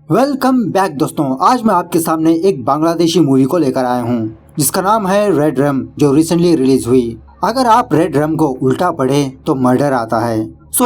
Welcome back दोस्तों। आज मैं आपके सामने एक बांग्लादेशी मूवी को लेकर आया हूँ जिसका नाम है रेड रम, जो रिसेंटली रिलीज हुई। अगर आप रेड रम को उल्टा पढ़े तो मर्डर आता है।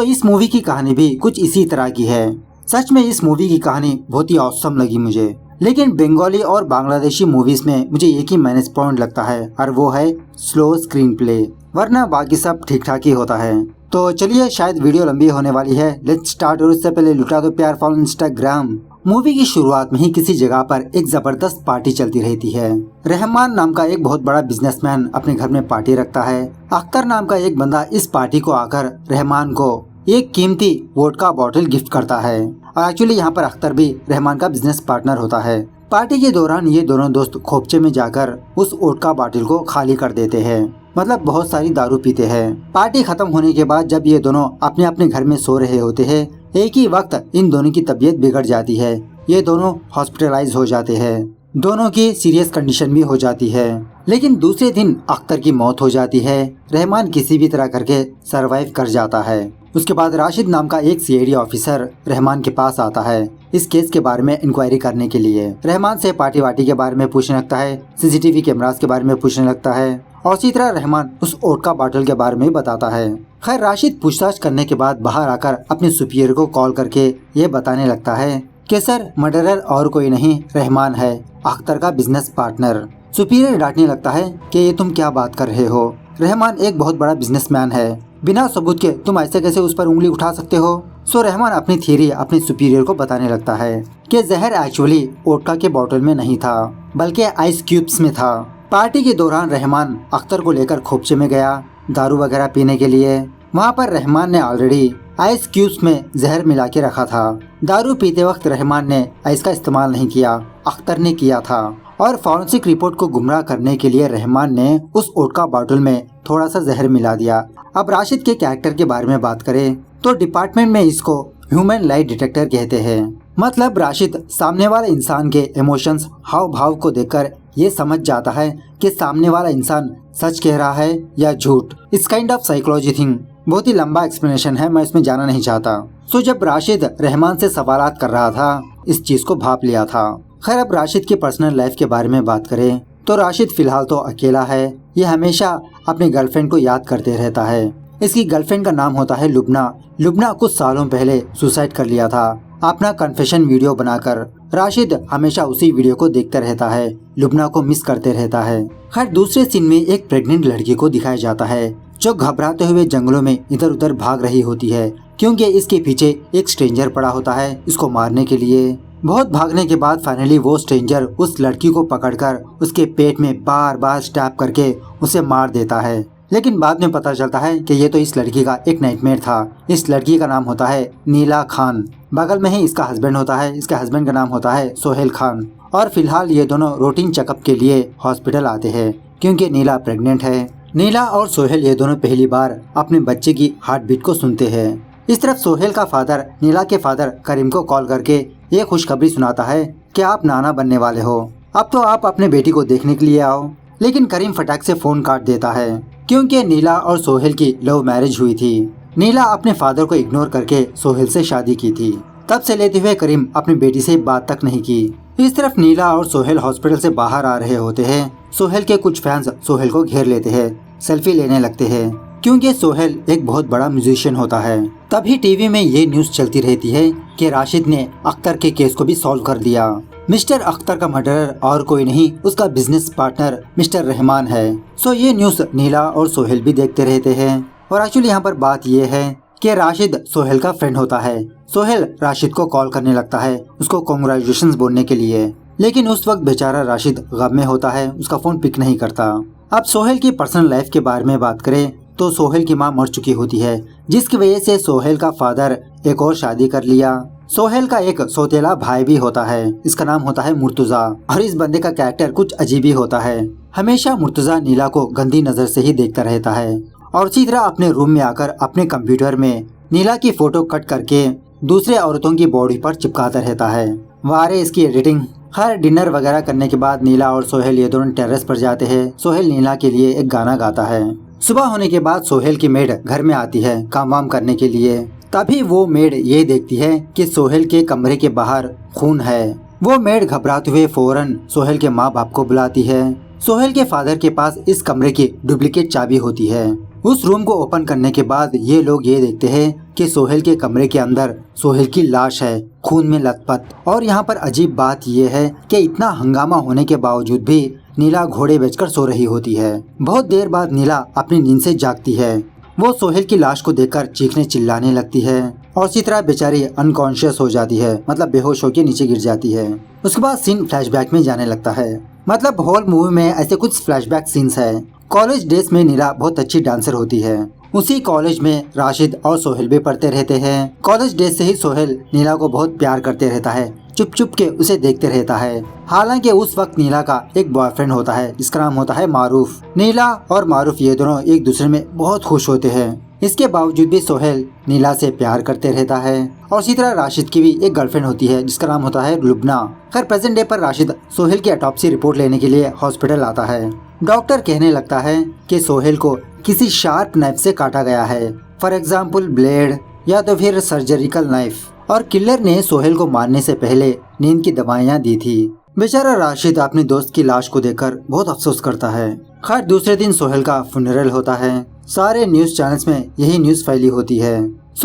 इस मूवी की कहानी भी कुछ इसी तरह की है। सच में इस मूवी की कहानी बहुत ही ऑसम लगी मुझे। लेकिन बंगाली और बांग्लादेशी मूवीज में मुझे एक ही माइनस पॉइंट लगता है और वो है स्लो स्क्रीन प्ले, वरना बाकी सब ठीक ठाक ही होता है। तो चलिए, शायद वीडियो लंबी होने वाली है, लेट्स स्टार्ट। और उससे पहले लुटा दो प्यार, फॉलो इंस्टाग्राम। मूवी की शुरुआत में ही किसी जगह पर एक जबरदस्त पार्टी चलती रहती है। रहमान नाम का एक बहुत बड़ा बिजनेसमैन अपने घर में पार्टी रखता है। अख्तर नाम का एक बंदा इस पार्टी को आकर रहमान को एक कीमती वोडका बॉटल गिफ्ट करता है। और एक्चुअली यहाँ पर अख्तर भी रहमान का बिजनेस पार्टनर होता है। पार्टी के दौरान ये दोनों दोस्त खोपचे में जाकर उस वोडका बॉटल को खाली कर देते हैं, मतलब बहुत सारी दारू पीते हैं। पार्टी खत्म होने के बाद जब ये दोनों अपने अपने घर में सो रहे होते हैं, एक ही वक्त इन दोनों की तबीयत बिगड़ जाती है। ये दोनों हॉस्पिटलाइज हो जाते हैं। दोनों की सीरियस कंडीशन भी हो जाती है। लेकिन दूसरे दिन अख्तर की मौत हो जाती है। रहमान किसी भी तरह करके सरवाइव कर जाता है। उसके बाद राशिद नाम का एक सीआईडी ऑफिसर रहमान के पास आता है इस केस के बारे में इंक्वायरी करने के लिए। रहमान से पार्टी वार्टी के बारे में पूछने लगता है, सीसीटीवी कैमरास के बारे में पूछने लगता है और इसी तरह रहमान उस वोडका बॉटल के बारे में बताता है। खैर, राशिद पूछताछ करने के बाद बाहर आकर अपने सुपीरियर को कॉल करके ये बताने लगता है कि सर, मर्डरर और कोई नहीं रहमान है, अख्तर का बिजनेस पार्टनर। सुपीरियर डांटने लगता है कि ये तुम क्या बात कर रहे हो, रहमान एक बहुत बड़ा बिजनेसमैन है, बिना सबूत के तुम ऐसे कैसे उस पर उंगली उठा सकते हो। रहमान अपनी थियरी अपने सुपीरियर को बताने लगता है कि जहर एक्चुअली वोडका के बोतल में नहीं था, बल्कि आइस क्यूब्स में था। पार्टी के दौरान रहमान अख्तर को लेकर खोपचे में गया दारू वगैरह पीने के लिए। वहाँ पर रहमान ने ऑलरेडी आइस क्यूब्स में जहर मिला के रखा था। दारू पीते वक्त रहमान ने आइस का इस्तेमाल नहीं किया, अख्तर ने किया था। और फॉरेंसिक रिपोर्ट को गुमराह करने के लिए रहमान ने उस वोडका बॉटल में थोड़ा सा जहर मिला दिया। अब राशिद के कैरेक्टर के बारे में बात करें तो डिपार्टमेंट में इसको ह्यूमन लाइट डिटेक्टर कहते हैं। मतलब राशिद सामने वाले इंसान के इमोशंस, हाव भाव को देखकर ये समझ जाता है कि सामने वाला इंसान सच कह रहा है या झूठ। इस काइंड ऑफ साइकोलॉजी थिंग। बहुत ही लंबा एक्सप्लेनेशन है, मैं इसमें जाना नहीं चाहता। जब राशिद रहमान से सवालात कर रहा था, इस चीज को भाप लिया था। खैर, अब राशिद की पर्सनल लाइफ के बारे में बात करें तो राशिद फिलहाल तो अकेला है। ये हमेशा अपनी गर्लफ्रेंड को याद करते रहता है। इसकी गर्लफ्रेंड का नाम होता है लुबना। लुबना कुछ सालों पहले सुसाइड कर लिया था अपना कन्फेशन वीडियो बनाकर। राशिद हमेशा उसी वीडियो को देखते रहता है, लुबना को मिस करते रहता है। खैर, दूसरे सीन में एक प्रेग्नेंट लड़की को दिखाया जाता है जो घबराते हुए जंगलों में इधर उधर भाग रही होती है, क्योंकि इसके पीछे एक स्ट्रेंजर पड़ा होता है इसको मारने के लिए। बहुत भागने के बाद फाइनली वो स्ट्रेंजर उस लड़की को पकड़कर उसके पेट में बार बार स्टैब करके उसे मार देता है। लेकिन बाद में पता चलता है कि ये तो इस लड़की का एक नाइटमेयर था। इस लड़की का नाम होता है नीला खान। बगल में ही इसका हस्बैंड होता है, इसके हस्बैंड का नाम होता है सोहेल खान। और फिलहाल ये दोनों रूटीन चेकअप के लिए हॉस्पिटल आते हैं क्योंकि नीला प्रेग्नेंट है। नीला और सोहेल ये दोनों पहली बार अपने बच्चे की हार्ट बीट को सुनते हैं। इस तरफ सोहेल का फादर नीला के फादर करीम को कॉल करके ये खुशखबरी सुनाता है कि आप नाना बनने वाले हो, अब तो आप अपने बेटी को देखने के लिए आओ। लेकिन करीम फटाक से फोन काट देता है क्योंकि नीला और सोहेल की लव मैरिज हुई थी। नीला अपने फादर को इग्नोर करके सोहेल से शादी की थी। तब से लेते हुए करीम अपनी बेटी से बात तक नहीं की। इस तरफ नीला और सोहेल हॉस्पिटल से बाहर आ रहे होते हैं। सोहेल के कुछ फैंस सोहेल को घेर लेते हैं, सेल्फी लेने लगते हैं क्योंकि सोहेल एक बहुत बड़ा म्यूजिशियन होता है। तभी टीवी में ये न्यूज चलती रहती है कि राशिद ने अख्तर के केस को भी सॉल्व कर दिया। मिस्टर अख्तर का मर्डरर और कोई नहीं, उसका बिजनेस पार्टनर मिस्टर रहमान है। ये न्यूज नीला और सोहेल भी देखते रहते हैं। और एक्चुअली यहाँ पर बात ये है कि राशिद सोहेल का फ्रेंड होता है। सोहेल राशिद को कॉल करने लगता है उसको कांग्रेचुलेशंस बोलने के लिए, लेकिन उस वक्त बेचारा राशिद गम में होता है, उसका फोन पिक नहीं करता। अब सोहेल की पर्सनल लाइफ के बारे में बात करें तो सोहेल की माँ मर चुकी होती है, जिसकी वजह से सोहेल का फादर एक और शादी कर लिया। सोहेल का एक सौतेला भाई भी होता है, इसका नाम होता है मुर्तुजा। और इस बंदे का कैरेक्टर कुछ अजीब ही होता है। हमेशा मुर्तुजा नीला को गंदी नजर से ही देखता रहता है और इसी तरह अपने रूम में आकर अपने कंप्यूटर में नीला की फोटो कट करके दूसरे औरतों की बॉडी पर चिपकाता रहता है। वारे इसकी एडिटिंग। खैर, डिनर वगैरह करने के बाद नीला और सोहेल ये दोनों टेरेस पर जाते हैं। सोहेल नीला के लिए एक गाना गाता है। सुबह होने के बाद सोहेल की मेड घर में आती है काम वाम करने के लिए। तभी वो मेड ये देखती है कि सोहेल के कमरे के बाहर खून है। वो मेड घबराते हुए फौरन सोहेल के माँ बाप को बुलाती है। सोहेल के फादर के पास इस कमरे की डुप्लीकेट चाबी होती है। उस रूम को ओपन करने के बाद ये लोग ये देखते हैं कि सोहेल के कमरे के अंदर सोहेल की लाश है, खून में लथपथ। और यहाँ पर अजीब बात ये है कि इतना हंगामा होने के बावजूद भी नीला घोड़े बेचकर सो रही होती है। बहुत देर बाद नीला अपनी नींद से जागती है। वो सोहेल की लाश को देखकर चीखने चिल्लाने लगती है और इसी तरह बेचारी अनकॉन्शियस हो जाती है, मतलब बेहोश होकर नीचे गिर जाती है। उसके बाद सीन फ्लैशबैक में जाने लगता है। मतलब होल मूवी में ऐसे कुछ फ्लैशबैक सीन्स है। कॉलेज डेज में नीला बहुत अच्छी डांसर होती है। उसी कॉलेज में राशिद और सोहेल भी पढ़ते रहते हैं। कॉलेज डेज से ही सोहेल नीला को बहुत प्यार करते रहता है, चुप चुप के उसे देखते रहता है। हालांकि उस वक्त नीला का एक बॉयफ्रेंड होता है जिसका नाम होता है मारूफ। नीला और मारूफ ये दोनों एक दूसरे में बहुत खुश होते हैं। इसके बावजूद भी सोहेल नीला से प्यार करते रहता है। और इसी तरह राशिद की भी एक गर्लफ्रेंड होती है जिसका नाम होता है लुबना। खैर प्रेजेंट डे पर राशिद सोहेल की ऑटोप्सी रिपोर्ट लेने के लिए हॉस्पिटल आता है। डॉक्टर कहने लगता है कि सोहेल को किसी शार्प नाइफ से काटा गया है, फॉर एग्जाम्पल ब्लेड या तो फिर सर्जरिकल नाइफ। और किलर ने सोहेल को मारने से पहले नींद की दवाइयाँ दी थी। बेचारा राशिद अपने दोस्त की लाश को देखकर बहुत अफसोस करता है। खैर दूसरे दिन सोहेल का फुनरल होता है। सारे न्यूज चैनल्स में यही न्यूज फैली होती है।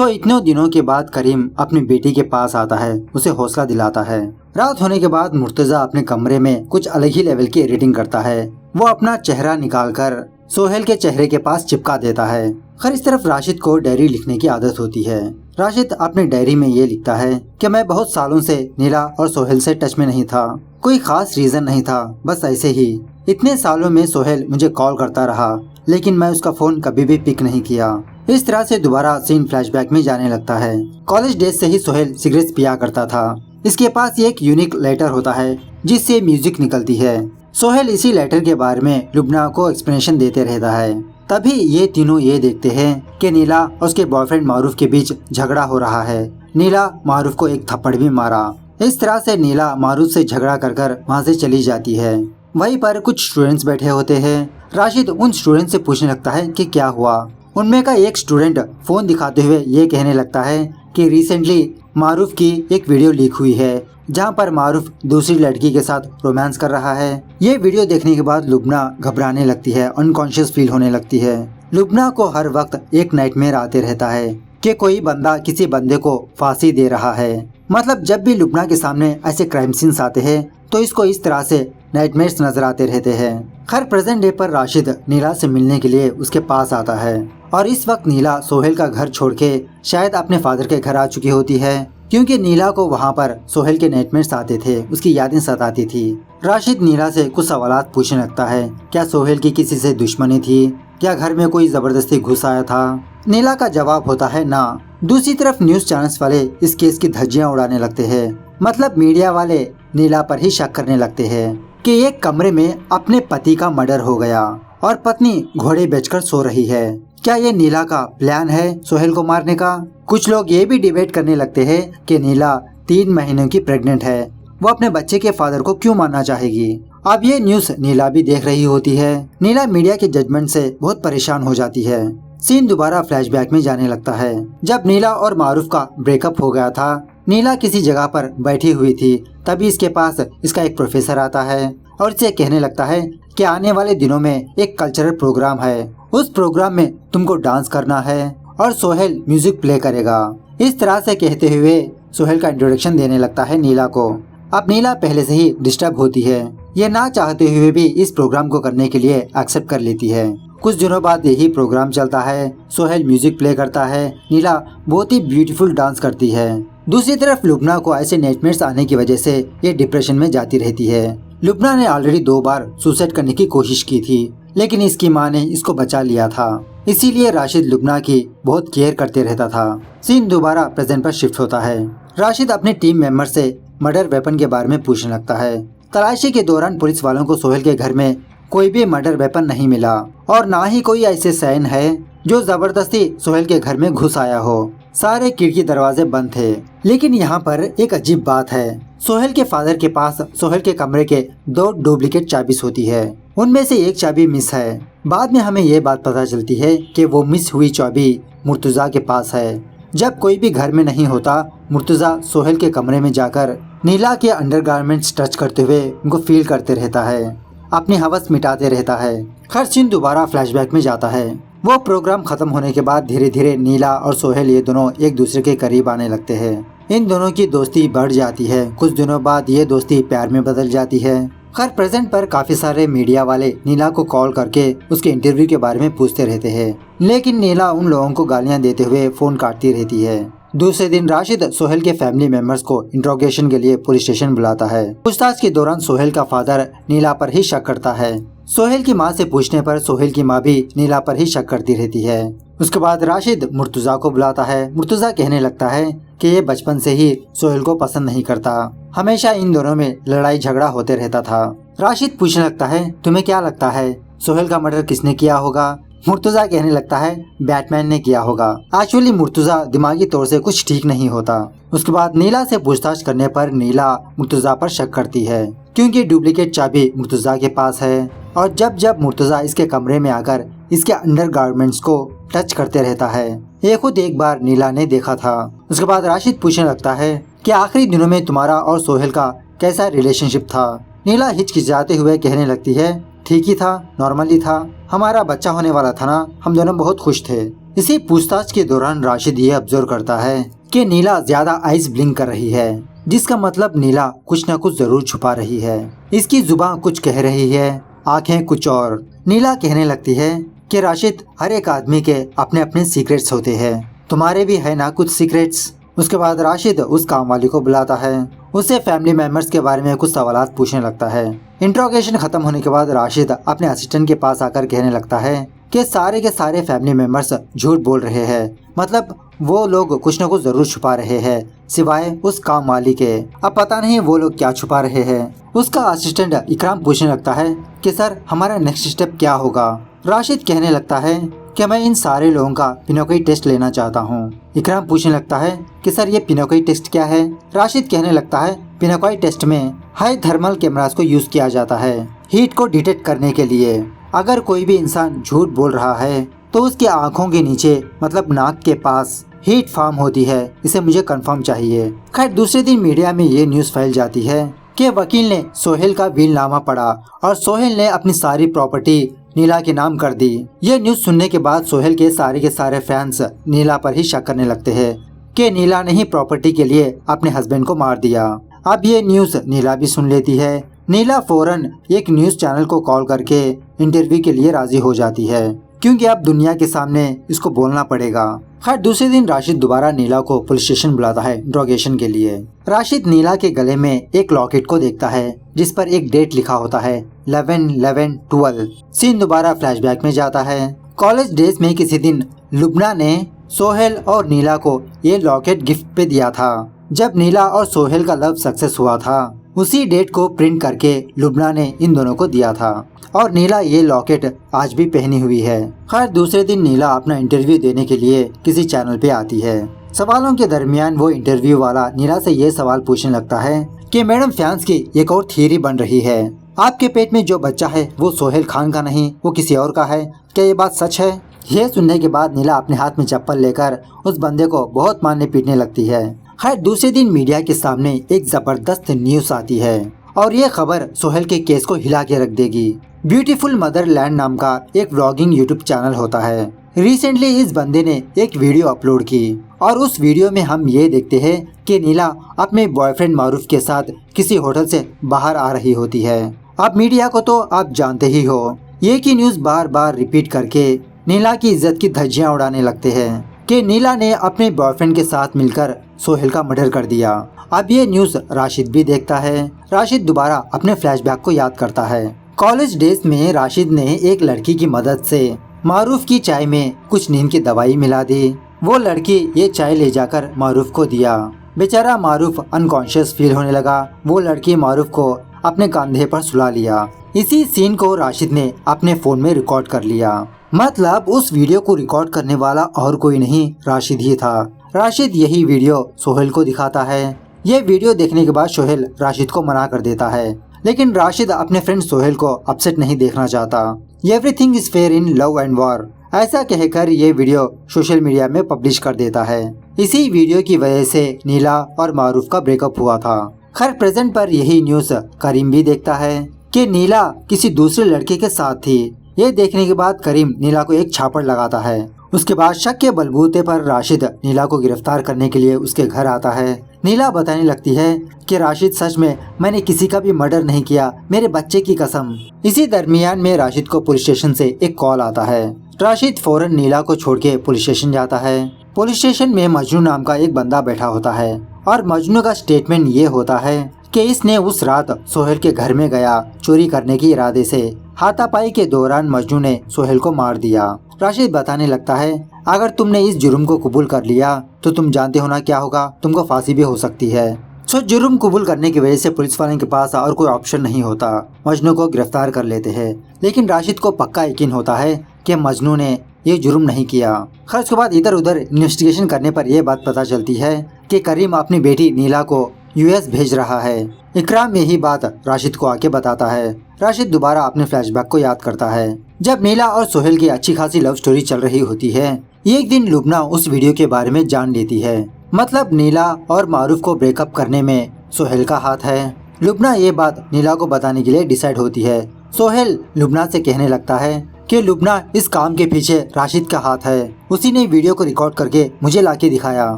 इतने दिनों के बाद करीम अपनी बेटी के पास आता है, उसे हौसला दिलाता है। रात होने के बाद मुर्तजा अपने कमरे में कुछ अलग ही लेवल की एडिटिंग करता है। वो अपना चेहरा निकालकर सोहेल के चेहरे के पास चिपका देता है। खैर इस तरफ राशिद को डायरी लिखने की आदत होती है। राशिद अपने डायरी में ये लिखता है कि मैं बहुत सालों से नीला और सोहेल से टच में नहीं था। कोई खास रीजन नहीं था, बस ऐसे ही। इतने सालों में सोहेल मुझे कॉल करता रहा, लेकिन मैं उसका फोन कभी भी पिक नहीं किया। इस तरह से दोबारा सीन फ्लैशबैक में जाने लगता है। कॉलेज डेज से ही सोहेल सिगरेट पिया करता था। इसके पास एक यूनिक लेटर होता है जिससे म्यूजिक निकलती है। सोहेल इसी लेटर के बारे में लुबना को एक्सप्लेनेशन देते रहता है। तभी ये तीनों ये देखते हैं कि नीला और उसके बॉयफ्रेंड मारूफ के बीच झगड़ा हो रहा है। नीला मारूफ को एक थप्पड़ भी मारा। इस तरह से नीला मारूफ से झगड़ा कर वहाँ से चली जाती है। वहीं पर कुछ स्टूडेंट्स बैठे होते हैं। राशिद उन स्टूडेंट से पूछने लगता है कि क्या हुआ। उनमें का एक स्टूडेंट फोन दिखाते हुए ये कहने लगता है कि रिसेंटली मारूफ की एक वीडियो लीक हुई है जहां पर मारूफ दूसरी लड़की के साथ रोमांस कर रहा है। ये वीडियो देखने के बाद लुबना घबराने लगती है, अनकॉन्शियस फील होने लगती है। लुबना को हर वक्त एक नाइटमेयर आते रहता है कि कोई बंदा किसी बंदे को फांसी दे रहा है। मतलब जब भी लुबना के सामने ऐसे क्राइम सीन्स आते हैं तो इसको इस तरह से नाइटमेयर्स नजर आते रहते हैं। खैर प्रेजेंट डे पर राशिद नीला से मिलने के लिए उसके पास आता है और इस वक्त नीला सोहेल का घर छोड़ के शायद अपने फादर के घर आ चुकी होती है, क्योंकि नीला को वहाँ पर सोहेल के नाइटमेयर्स आते थे, उसकी यादें सताती थी। राशिद नीला से कुछ सवालात पूछने लगता है। क्या सोहेल की किसी से दुश्मनी थी? क्या घर में कोई जबरदस्ती घुस आया था? नीला का जवाब होता है ना। दूसरी तरफ न्यूज चैनल्स वाले इस केस की धज्जियां उड़ाने लगते हैं। मतलब मीडिया वाले नीला पर ही शक करने लगते हैं कि एक कमरे में अपने पति का मर्डर हो गया और पत्नी घोड़े बेचकर सो रही है। क्या ये नीला का प्लान है सोहेल को मारने का? कुछ लोग ये भी डिबेट करने लगते हैं कि नीला 3 महीनों की प्रेग्नेंट है, वो अपने बच्चे के फादर को क्यों मारना चाहेगी। अब ये न्यूज नीला भी देख रही होती है। नीला मीडिया के जजमेंट से बहुत परेशान हो जाती है। सीन दोबारा फ्लैशबैक में जाने लगता है। जब नीला और मारूफ का ब्रेकअप हो गया था, नीला किसी जगह पर बैठी हुई थी, तभी इसके पास इसका एक प्रोफेसर आता है और इसे कहने लगता है कि आने वाले दिनों में एक कल्चरल प्रोग्राम है, उस प्रोग्राम में तुमको डांस करना है और सोहेल म्यूजिक प्ले करेगा। इस तरह से कहते हुए सोहेल का इंट्रोडक्शन देने लगता है नीला को। अब नीला पहले से ही डिस्टर्ब होती है, ये ना चाहते हुए भी इस प्रोग्राम को करने के लिए एक्सेप्ट कर लेती है। कुछ दिनों बाद यही प्रोग्राम चलता है। सोहेल म्यूजिक प्ले करता है, नीला बहुत ही ब्यूटीफुल डांस करती है। दूसरी तरफ लुबना को ऐसे नाइटमेयर्स आने की वजह से ये डिप्रेशन में जाती रहती है। लुबना ने ऑलरेडी 2 बार सुसाइड करने की कोशिश की थी, लेकिन इसकी माँ ने इसको बचा लिया था। इसीलिए राशिद लुबना की बहुत केयर करते रहता था। सीन दोबारा प्रेजेंट पर शिफ्ट होता है। राशिद अपने टीम मेंबर से मर्डर वेपन के बारे में पूछने लगता है। तलाशी के दौरान पुलिस वालों को सोहेल के घर में कोई भी मर्डर वेपन नहीं मिला और ना ही कोई ऐसे साइन है जो जबरदस्ती सोहेल के घर में घुस आया हो। सारे खिड़की दरवाजे बंद थे। लेकिन यहाँ पर एक अजीब बात है। सोहेल के फादर के पास सोहेल के कमरे के 2 डुप्लीकेट चाबीज होती है, उनमें से एक चाबी मिस है। बाद में हमें ये बात पता चलती है कि वो मिस हुई चाबी मुर्तजा के पास है। जब कोई भी घर में नहीं होता, मुर्तजा सोहेल के कमरे में जाकर नीला के अंडरगारमेंट्स टच करते हुए उनको फील करते रहता है, अपनी हवस मिटाते रहता है। हर सीन दोबारा फ्लैशबैक में जाता है। वो प्रोग्राम खत्म होने के बाद धीरे धीरे नीला और सोहेल ये दोनों एक दूसरे के करीब आने लगते हैं। इन दोनों की दोस्ती बढ़ जाती है। कुछ दिनों बाद ये दोस्ती प्यार में बदल जाती है। हर प्रेजेंट पर काफी सारे मीडिया वाले नीला को कॉल करके उसके इंटरव्यू के बारे में पूछते रहते हैं, लेकिन नीला उन लोगों को गालियां देते हुए फोन काटती रहती है। दूसरे दिन राशिद सोहेल के फैमिली मेंबर्स को इंट्रोगेशन के लिए पुलिस स्टेशन बुलाता है। पूछताछ के दौरान सोहेल का फादर नीला पर ही शक करता है। सोहेल की मां से पूछने पर सोहेल की मां भी नीला पर ही शक करती रहती है। उसके बाद राशिद मुर्तजा को बुलाता है। मुर्तजा कहने लगता है कि ये बचपन से ही सोहेल को पसंद नहीं करता, हमेशा इन दोनों में लड़ाई झगड़ा होते रहता था। राशिद पूछने लगता है, तुम्हें क्या लगता है सोहेल का मर्डर किसने किया होगा? मुर्तजा कहने लगता है, बैटमैन ने किया होगा। एक्चुअली मुर्तजा दिमागी तौर से कुछ ठीक नहीं होता। उसके बाद नीला से पूछताछ करने पर नीला मुर्तजा पर शक करती है, क्योंकि डुप्लीकेट चाबी मुर्तजा के पास है और जब जब मुर्तजा इसके कमरे में आकर इसके अंडरगारमेंट्स को टच करते रहता है, ये खुद एक बार नीला ने देखा था। उसके बाद राशिद पूछने लगता है कि आखिरी दिनों में तुम्हारा और सोहेल का कैसा रिलेशनशिप था? नीला हिचकिचाते हुए कहने लगती है, ठीक ही था, नॉर्मली था, हमारा बच्चा होने वाला था ना, हम दोनों बहुत खुश थे। इसी पूछताछ के दौरान राशिद ये ऑब्जर्व करता है कि नीला ज्यादा आइज ब्लिंक कर रही है, जिसका मतलब नीला कुछ न कुछ जरूर छुपा रही है। इसकी जुबान कुछ कह रही है, आंखें कुछ और। नीला कहने लगती है कि राशिद, हर एक आदमी के अपने अपने सीक्रेट्स होते हैं, तुम्हारे भी है ना कुछ सीक्रेट्स? उसके बाद राशिद उस काम वाली को बुलाता है, उससे फैमिली मेंबर्स के बारे में कुछ सवालात पूछने लगता है। इंट्रोगेशन खत्म होने के बाद राशिद अपने असिस्टेंट के पास आकर कहने लगता है कि सारे के सारे फैमिली मेंबर्स झूठ बोल रहे हैं, मतलब वो लोग कुछ न कुछ जरूर छुपा रहे हैं, सिवाय उस काम वाली के। अब पता नहीं वो लोग क्या छुपा रहे हैं। उसका असिस्टेंट इकराम पूछने लगता है कि सर, हमारा नेक्स्ट स्टेप क्या होगा? राशिद कहने लगता है कि मैं इन सारे लोगों का पिनोकई टेस्ट लेना चाहता हूँ। इकराम पूछने लगता है कि सर, ये पिनोकई टेस्ट क्या है? राशिद कहने लगता है, पिनोकई टेस्ट में हाई थर्मल कैमरास को यूज किया जाता है हीट को डिटेक्ट करने के लिए। अगर कोई भी इंसान झूठ बोल रहा है तो उसकी आंखों के नीचे, मतलब नाक के पास हीट फॉर्म होती है, इसे मुझे कंफर्म चाहिए। खैर, दूसरे दिन मीडिया में ये न्यूज फैल जाती है कि वकील ने सोहेल का विलनामा पढ़ा और सोहेल ने अपनी सारी प्रॉपर्टी नीला के नाम कर दी। ये न्यूज सुनने के बाद सोहेल के सारे फैंस नीला पर ही शक करने लगते हैं कि नीला ने ही प्रॉपर्टी के लिए अपने हस्बैंड को मार दिया। अब ये न्यूज नीला भी सुन लेती है। नीला फौरन एक न्यूज चैनल को कॉल करके इंटरव्यू के लिए राजी हो जाती है, क्योंकि अब दुनिया के सामने इसको बोलना पड़ेगा। खैर, दूसरे दिन राशिद दोबारा नीला को पुलिस स्टेशन बुलाता है इंट्रोगेशन के लिए। राशिद नीला के गले में एक लॉकेट को देखता है जिस पर एक डेट लिखा होता है 11/11/12। सीन दोबारा फ्लैशबैक में जाता है। कॉलेज डेज में किसी दिन लुबना ने सोहेल और नीला को ये लॉकेट गिफ्ट पे दिया था। जब नीला और सोहेल का लव सक्सेस हुआ था, उसी डेट को प्रिंट करके लुबना ने इन दोनों को दिया था और नीला ये लॉकेट आज भी पहनी हुई है। खैर, दूसरे दिन नीला अपना इंटरव्यू देने के लिए किसी चैनल पे आती है। सवालों के दरमियान वो इंटरव्यू वाला नीला से ये सवाल पूछने लगता है कि मैडम, फैंस की एक और थियरी बन रही है, आपके पेट में जो बच्चा है वो सोहेल खान का नहीं, वो किसी और का है, क्या ये बात सच है? ये सुनने के बाद नीला अपने हाथ में चप्पल लेकर उस बंदे को बहुत मारने पीटने लगती है। खैर, दूसरे दिन मीडिया के सामने एक जबरदस्त न्यूज आती है और ये खबर सोहेल के केस को हिला के रख देगी। ब्यूटीफुल मदरलैंड नाम का एक व्लॉगिंग यूट्यूब चैनल होता है। रिसेंटली इस बंदे ने एक वीडियो अपलोड की और उस वीडियो में हम ये देखते हैं कि नीला अपने बॉयफ्रेंड मारूफ के साथ किसी होटल से बाहर आ रही होती है। अब मीडिया को तो आप जानते ही हो, ये की न्यूज बार बार रिपीट करके नीला की इज्जत की धज्जियां उड़ाने लगते हैं कि नीला ने अपने बॉयफ्रेंड के साथ मिलकर सोहेल का मर्डर कर दिया। अब ये न्यूज राशिद भी देखता है। राशिद दोबारा अपने फ्लैशबैक को याद करता है। कॉलेज डेज में राशिद ने एक लड़की की मदद से मारूफ की चाय में कुछ नींद की दवाई मिला दी। वो लड़की ये चाय ले जाकर मारूफ को दिया। बेचारा मारूफ अनकॉन्शियस फील होने लगा। वो लड़की मारूफ को अपने कंधे पर सुला लिया। इसी सीन को राशिद ने अपने फोन में रिकॉर्ड कर लिया। मतलब उस वीडियो को रिकॉर्ड करने वाला और कोई नहीं, राशिद ही था। राशिद यही वीडियो सोहेल को दिखाता है। ये वीडियो देखने के बाद सोहेल राशिद को मना कर देता है, लेकिन राशिद अपने फ्रेंड सोहेल को अपसेट नहीं देखना चाहता। Everything is fair in love and war, ऐसा कहकर ये वीडियो सोशल मीडिया में पब्लिश कर देता है। इसी वीडियो की वजह से नीला और मारूफ का ब्रेकअप हुआ था। खैर प्रेजेंट पर यही न्यूज करीम भी देखता है कि नीला किसी दूसरे लड़के के साथ थी। ये देखने के बाद करीम नीला को एक छापड़ लगाता है। उसके बाद शक के बलबूते पर राशिद नीला को गिरफ्तार करने के लिए उसके घर आता है। नीला बताने लगती है कि राशिद सच में मैंने किसी का भी मर्डर नहीं किया, मेरे बच्चे की कसम। इसी दरमियान में राशिद को पुलिस स्टेशन से एक कॉल आता है। राशिद फौरन नीला को छोड़ के पुलिस स्टेशन जाता है। पुलिस स्टेशन में मजनू नाम का एक बंदा बैठा होता है और मजनू का स्टेटमेंट ये होता है कि इसने उस रात सोहेल के घर में गया चोरी करने के इरादे से। हाथापाई के दौरान मजनू ने सोहेल को मार दिया। राशिद बताने लगता है अगर तुमने इस जुर्म को कबूल कर लिया तो तुम जानते हो ना क्या होगा, तुमको फांसी भी हो सकती है। जुर्म कबूल करने की वजह से पुलिस वालों के पास और कोई ऑप्शन नहीं होता, मजनू को गिरफ्तार कर लेते हैं। लेकिन राशिद को पक्का यकीन होता है कि मजनू ने ये जुर्म नहीं किया। खैर उसके बाद इधर उधर इन्वेस्टिगेशन करने पर यह बात पता चलती है कि करीम अपनी बेटी नीला को यूएस भेज रहा है। इकराम यही बात राशिद को आके बताता है। राशिद दोबारा अपने फ्लैशबैक को याद करता है जब नीला और सोहेल की अच्छी खासी लव स्टोरी चल रही होती है। एक दिन लुबना उस वीडियो के बारे में जान लेती है, मतलब नीला और मारूफ को ब्रेकअप करने में सोहेल का हाथ है। लुबना ये बात नीला को बताने के लिए डिसाइड होती है। सोहेल लुबना से कहने लगता है कि लुबना इस काम के पीछे राशिद का हाथ है, उसी ने वीडियो को रिकॉर्ड करके मुझे लाके दिखाया।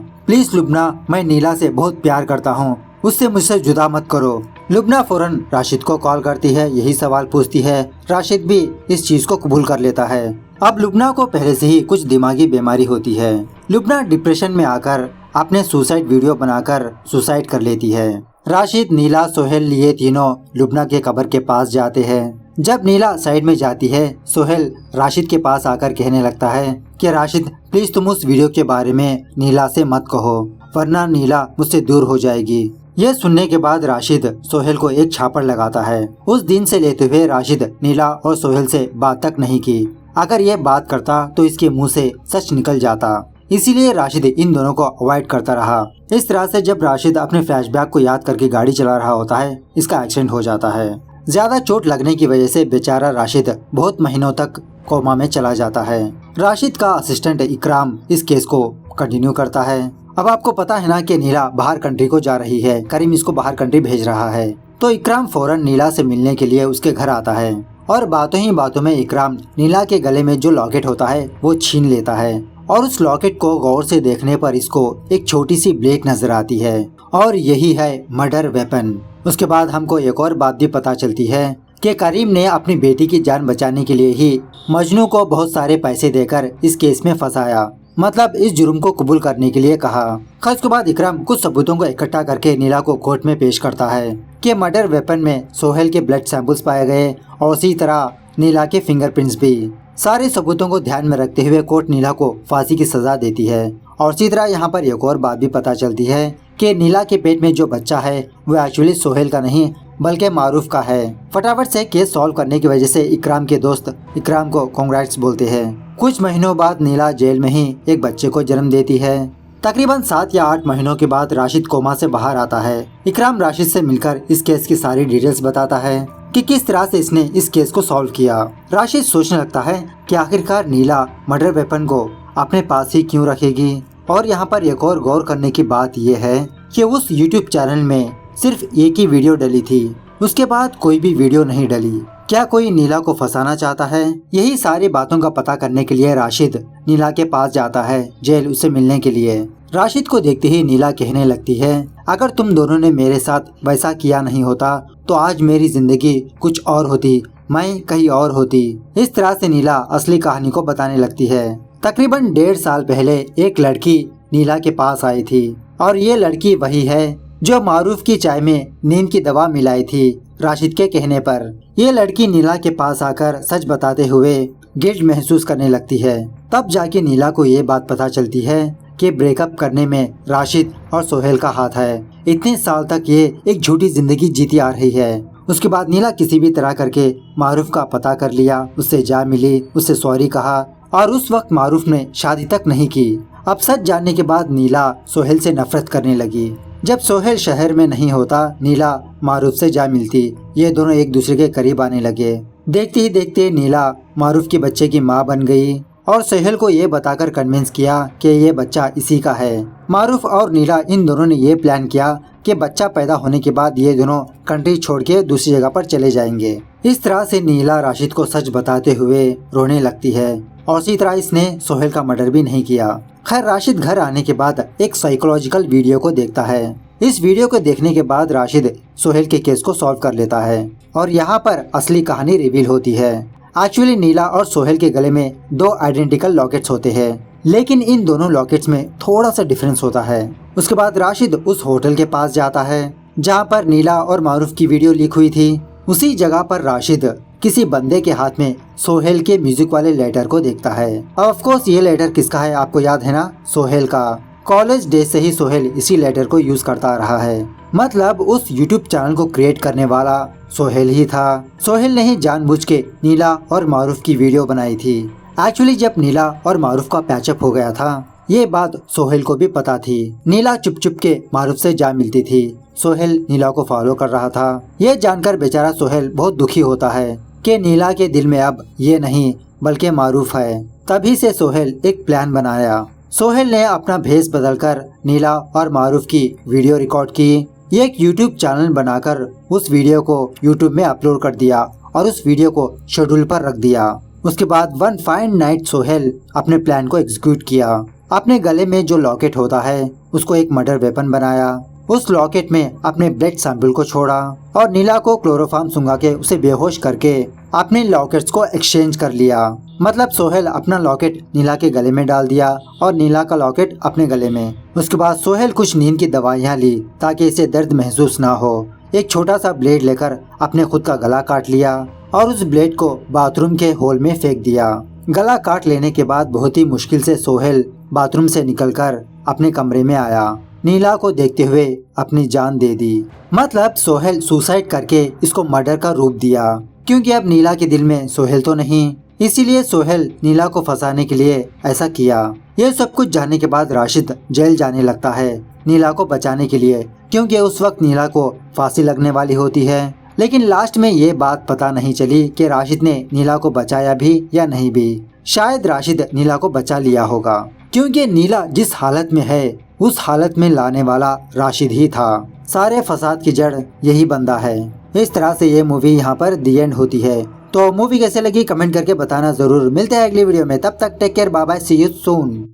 प्लीज लुबना, मैं नीला से बहुत प्यार करता हूँ, उससे मुझसे जुदा मत करो। लुबना फौरन राशिद को कॉल करती है, यही सवाल पूछती है। राशिद भी इस चीज को कबूल कर लेता है। अब लुबना को पहले से ही कुछ दिमागी बीमारी होती है। लुबना डिप्रेशन में आकर अपने सुसाइड वीडियो बनाकर सुसाइड कर लेती है। राशिद, नीला, सोहेल ये तीनों लुबना के कब्र के पास जाते हैं। जब नीला साइड में जाती है, सोहेल राशिद के पास आकर कहने लगता है कि राशिद प्लीज तुम उस वीडियो के बारे में नीला से मत कहो, वरना नीला मुझसे दूर हो जाएगी। यह सुनने के बाद राशिद सोहेल को एक छापड़ लगाता है। उस दिन से लेते हुए राशिद नीला और सोहेल से बात तक नहीं की। अगर ये बात करता तो इसके मुंह से सच निकल जाता, इसीलिए राशिद इन दोनों को अवॉइड करता रहा। इस तरह से जब राशिद अपने फ्लैशबैक को याद करके गाड़ी चला रहा होता है, इसका एक्सीडेंट हो जाता है। ज्यादा चोट लगने की वजह से बेचारा राशिद बहुत महीनों तक कोमा में चला जाता है। राशिद का असिस्टेंट इकराम इस केस को कंटिन्यू करता है। अब आपको पता है ना कि नीला बाहर कंट्री को जा रही है, करीम इसको बाहर कंट्री भेज रहा है, तो इकराम फौरन नीला से मिलने के लिए उसके घर आता है और बातों ही बातों में इकराम नीला के गले में जो लॉकेट होता है वो छीन लेता है और उस लॉकेट को गौर से देखने पर इसको एक छोटी सी ब्लेड नजर आती है और यही है मर्डर वेपन। उसके बाद हमको एक और बात भी पता चलती है कि करीम ने अपनी बेटी की जान बचाने के लिए ही मजनू को बहुत सारे पैसे देकर इस केस में फंसाया, मतलब इस जुर्म को कबूल करने के लिए कहा। खैर उसके बाद इकराम कुछ सबूतों को इकट्ठा करके नीला को कोर्ट में पेश करता है कि मर्डर वेपन में सोहेल के ब्लड सैंपल्स पाए गए और उसी तरह नीला के फिंगरप्रिंट्स भी। सारे सबूतों को ध्यान में रखते हुए कोर्ट नीला को फांसी की सजा देती है। और इसी तरह यहाँ पर एक और बात भी पता चलती है कि नीला के पेट में जो बच्चा है वो एक्चुअली सोहेल का नहीं बल्कि मारूफ का है। फटाफट से केस सॉल्व करने की वजह से इकराम के दोस्त इकराम को कांग्रेट्स बोलते हैं। कुछ महीनों बाद नीला जेल में ही एक बच्चे को जन्म देती है। तकरीबन 7 या 8 महीनों के बाद राशिद कोमा से बाहर आता है। इकराम राशिद से मिलकर इस केस की सारी डिटेल्स बताता है कि किस तरह से इसने इस केस को सॉल्व किया। राशिद सोचने लगता है कि आखिरकार नीला मर्डर वेपन को अपने पास ही क्यों रखेगी। और यहाँ पर एक और गौर करने की बात यह है कि उस यूट्यूब चैनल में सिर्फ एक ही वीडियो डली थी, उसके बाद कोई भी वीडियो नहीं डली। क्या कोई नीला को फंसाना चाहता है? यही सारी बातों का पता करने के लिए राशिद नीला के पास जाता है जेल उसे मिलने के लिए। राशिद को देखते ही नीला कहने लगती है, अगर तुम दोनों ने मेरे साथ वैसा किया नहीं होता तो आज मेरी जिंदगी कुछ और होती, मैं कहीं और होती। इस तरह से नीला असली कहानी को बताने लगती है। तकरीबन 1.5 साल पहले एक लड़की नीला के पास आई थी और ये लड़की वही है जो मारूफ की चाय में नींद की दवा मिलाई थी राशिद के कहने पर। ये लड़की नीला के पास आकर सच बताते हुए गिल्ट महसूस करने लगती है। तब जाके नीला को ये बात पता चलती है कि ब्रेकअप करने में राशिद और सोहेल का हाथ है। इतने साल तक ये एक झूठी जिंदगी जीती आ रही है। उसके बाद नीला किसी भी तरह करके मारूफ का पता कर लिया, उससे जा मिली, उससे सॉरी कहा और उस वक्त मारूफ ने शादी तक नहीं की। अब सच जानने के बाद नीला सोहेल से नफरत करने लगी। जब सोहेल शहर में नहीं होता, नीला मारूफ से जा मिलती। ये दोनों एक दूसरे के करीब आने लगे। देखते ही देखते नीला मारूफ के बच्चे की माँ बन गई और सोहेल को ये बताकर कन्विंस किया कि ये बच्चा इसी का है। मारूफ और नीला इन दोनों ने ये प्लान किया कि बच्चा पैदा होने के बाद ये दोनों कंट्री छोड़ के दूसरी जगह पर चले जाएंगे। इस तरह से नीला राशिद को सच बताते हुए रोने लगती है और इसी तरह इसने सोहेल का मर्डर भी नहीं किया। खैर राशिद घर आने के बाद एक साइकोलॉजिकल वीडियो को देखता है। इस वीडियो को देखने के बाद राशिद सोहेल के केस को सॉल्व कर लेता है और यहाँ पर असली कहानी रिवील होती है। एक्चुअली नीला और सोहेल के गले में 2 आइडेंटिकल लॉकेट्स होते हैं, लेकिन इन दोनों लॉकेट्स में थोड़ा सा डिफरेंस होता है। उसके बाद राशिद उस होटल के पास जाता है जहाँ पर नीला और मारूफ की वीडियो लीक हुई थी। उसी जगह पर राशिद किसी बंदे के हाथ में सोहेल के म्यूजिक वाले लेटर को देखता है। ऑफ कोर्स ये लेटर किसका है आपको याद है ना, सोहेल का। कॉलेज डे से ही सोहेल इसी लेटर को यूज करता रहा है, मतलब उस यूट्यूब चैनल को क्रिएट करने वाला सोहेल ही था। सोहेल ने ही जानबूझ के नीला और मारूफ की वीडियो बनाई थी। एक्चुअली जब नीला और मारूफ का पैचअप हो गया था ये बात सोहेल को भी पता थी। नीला चुप चुप के मारूफ से जा मिलती थी। सोहेल नीला को फॉलो कर रहा था। ये जानकर बेचारा सोहेल बहुत दुखी होता है कि नीला के दिल में अब ये नहीं बल्कि मारूफ है। तभी से सोहेल एक प्लान बनाया। सोहेल ने अपना भेष बदलकर नीला और मारूफ की वीडियो रिकॉर्ड की। ये एक यूट्यूब चैनल बनाकर उस वीडियो को यूट्यूब में अपलोड कर दिया और उस वीडियो को शेड्यूल पर रख दिया। उसके बाद वन फाइन नाइट सोहेल अपने प्लान को एग्जीक्यूट किया। अपने गले में जो लॉकेट होता है उसको एक मर्डर वेपन बनाया। उस लॉकेट में अपने ब्लड सैंपल को छोड़ा और नीला को क्लोरोफॉर्म सुंघा के उसे बेहोश करके अपने लॉकेट्स को एक्सचेंज कर लिया। मतलब सोहेल अपना लॉकेट नीला के गले में डाल दिया और नीला का लॉकेट अपने गले में। उसके बाद सोहेल कुछ नींद की दवाइयाँ ली ताकि इसे दर्द महसूस ना हो। एक छोटा सा ब्लेड लेकर अपने खुद का गला काट लिया और उस ब्लेड को बाथरूम के होल में फेंक दिया। गला काट लेने के बाद बहुत ही मुश्किल से सोहेल बाथरूम से निकलकर अपने कमरे में आया। नीला को देखते हुए अपनी जान दे दी। मतलब सोहेल सुसाइड करके इसको मर्डर का रूप दिया, क्योंकि अब नीला के दिल में सोहेल तो नहीं, इसीलिए सोहेल नीला को फंसाने के लिए ऐसा किया। ये सब कुछ जानने के बाद राशिद जेल जाने लगता है नीला को बचाने के लिए, क्योंकि उस वक्त नीला को फांसी लगने वाली होती है। लेकिन लास्ट में ये बात पता नहीं चली कि राशिद ने नीला को बचाया भी या नहीं भी। शायद राशिद नीला को बचा लिया होगा, क्योंकि नीला जिस हालत में है उस हालत में लाने वाला राशिद ही था। सारे फसाद की जड़ यही बंदा है। इस तरह से ये मूवी यहाँ पर दी एंड होती है। तो मूवी कैसे लगी कमेंट करके बताना जरूर। मिलते हैं अगली वीडियो में, तब तक take care, bye bye, see you soon.